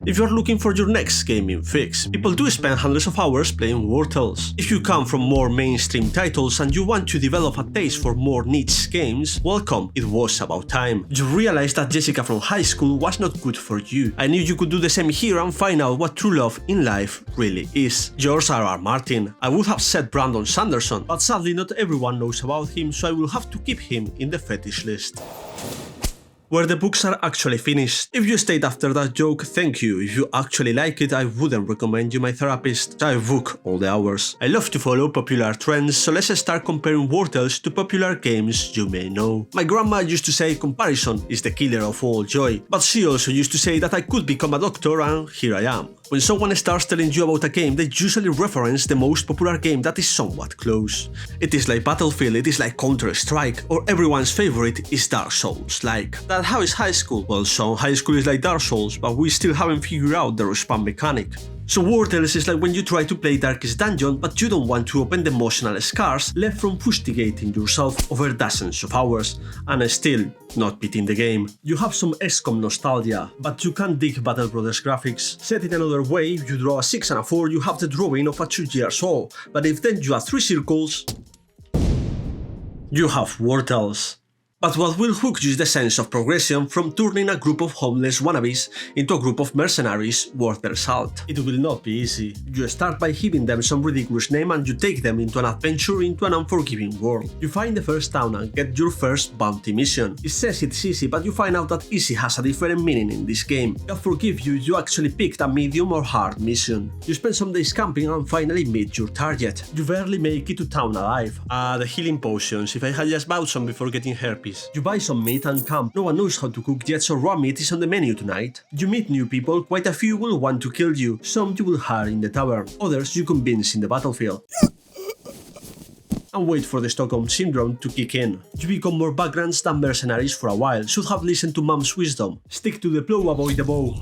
If you're looking for your next gaming fix, people do spend hundreds of hours playing Wartales. If you come from more mainstream titles and you want to develop a taste for more niche games, welcome, it was about time. You realized that Jessica from high school was not good for you. I knew you could do the same here and find out what true love in life really is. George R.R. Martin. I would have said Brandon Sanderson, but sadly not everyone knows about him, so I will have to keep him in the fetish list. Where the books are actually finished. If you stayed after that joke, thank you. If you actually like it, I wouldn't recommend you my therapist. I book all the hours. I love to follow popular trends, so let's start comparing Wartales to popular games you may know. My grandma used to say comparison is the killer of all joy, but she also used to say that I could become a doctor, and here I am. When someone starts telling you about a game, they usually reference the most popular game that is somewhat close. It is like Battlefield, it is like Counter-Strike, or everyone's favorite is Dark Souls. Like, that how is high school? Well, some high school is like Dark Souls, but we still haven't figured out the respawn mechanic. So Wartales is like when you try to play Darkest Dungeon, but you don't want to open the emotional scars left from fustigating yourself over dozens of hours, and still not beating the game. You have some XCOM nostalgia, but you can't dig Battle Brothers graphics. Said it another way, if you draw a 6 and a 4, you have the drawing of a 2 years old, but if then you add 3 circles, you have Wartales. But what will hook you is the sense of progression from turning a group of homeless wannabes into a group of mercenaries worth their salt. It will not be easy. You start by giving them some ridiculous name and you take them into an adventure into an unforgiving world. You find the first town and get your first bounty mission. It says it's easy, but you find out that easy has a different meaning in this game. God forgive you, you actually picked a medium or hard mission. You spend some days camping and finally meet your target. You barely make it to town alive. The healing potions, if I had just bought some before getting herpes. You buy some meat and camp. No one knows how to cook yet, so raw meat is on the menu tonight. You meet new people, quite a few will want to kill you. Some you will hire in the tavern, others you convince in the battlefield. And wait for the Stockholm Syndrome to kick in. You become more backgrounds than mercenaries for a while, should have listened to mom's wisdom. Stick to the plow, avoid the bow.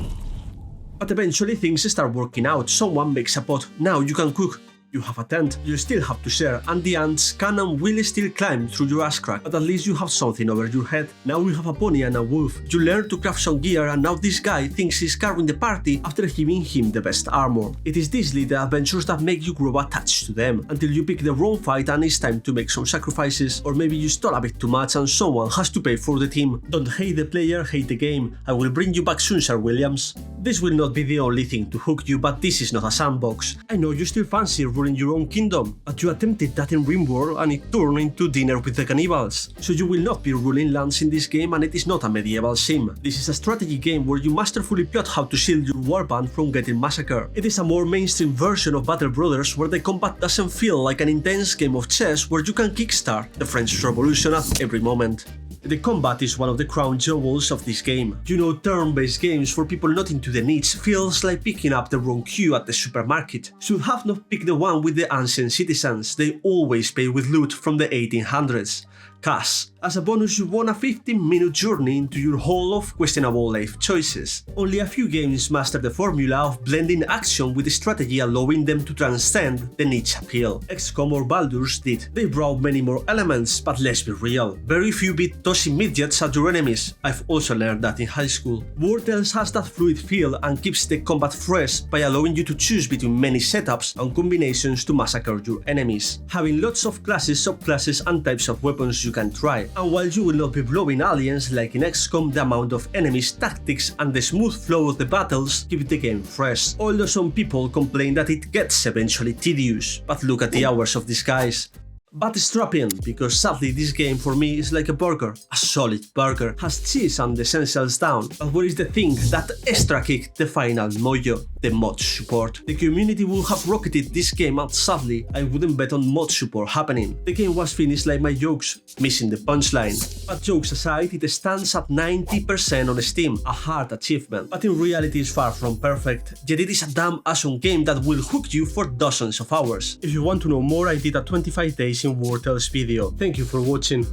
But eventually things start working out, someone makes a pot, now you can cook. You have a tent, you still have to share, and the ants can and will still climb through your ass crack, but at least you have something over your head. Now you have a pony and a wolf. You learn to craft some gear, and now this guy thinks he's carrying the party after giving him the best armor. It is these little adventures that make you grow attached to them, until you pick the wrong fight and it's time to make some sacrifices, or maybe you stole a bit too much and someone has to pay for the team. Don't hate the player, hate the game. I will bring you back soon, Sir Williams. This will not be the only thing to hook you, but this is not a sandbox. I know you still fancy ruling your own kingdom, but you attempted that in RimWorld and it turned into dinner with the cannibals. So you will not be ruling lands in this game, and it is not a medieval sim. This is a strategy game where you masterfully plot how to shield your warband from getting massacred. It is a more mainstream version of Battle Brothers where the combat doesn't feel like an intense game of chess where you can kickstart the French Revolution at every moment. The combat is one of the crown jewels of this game. You know, turn-based games for people not into the niche feels like picking up the wrong queue at the supermarket. Should have not picked the one with the ancient citizens, they always pay with loot from the 1800s. Cash. As a bonus, you won a 15-minute journey into your hall of questionable life choices. Only a few games master the formula of blending action with strategy, allowing them to transcend the niche appeal. XCOM or Baldur's did. They brought many more elements, but let's be real. Very few beat tossing midgets at your enemies. I've also learned that in high school. Wartales has that fluid feel and keeps the combat fresh by allowing you to choose between many setups and combinations to massacre your enemies. Having lots of classes, subclasses and types of weapons you can try. And while you will not be blowing aliens like in XCOM, the amount of enemies, tactics and the smooth flow of the battles keep the game fresh. Although some people complain that it gets eventually tedious, but look at the hours of these guys. But strap in, because sadly this game for me is like a burger. A solid burger, has cheese and the essentials down, but where is the thing that extra kick the final mojo? The mod support. The community would have rocketed this game, and sadly I wouldn't bet on mod support happening. The game was finished like my jokes, missing the punchline. But jokes aside, it stands at 90% on Steam, a hard achievement, but in reality is far from perfect, yet it is a damn awesome game that will hook you for dozens of hours. If you want to know more, I did a 25 days in Wartales video. Thank you for watching.